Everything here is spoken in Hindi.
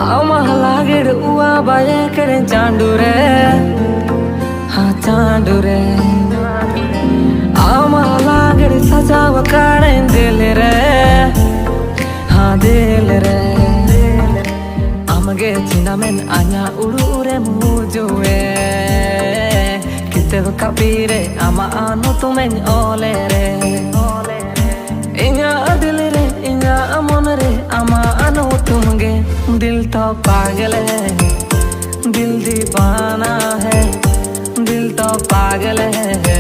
आमहलागिड़ उआ बाये करे चांडू रे, हाँ चांडू रे। आमहलागिड़ सजाव काड़े दिल रे, हाँ दिल रे। आमगे चिनामेन आnya uru-ure mujuwe, kiteu kapire ama anu tumen ole re। इन्या दिल रे इन्या मन रे आमा अनु तुमगे दिल तो पागल है, दिल दीवाना है, दिल तो पागल है।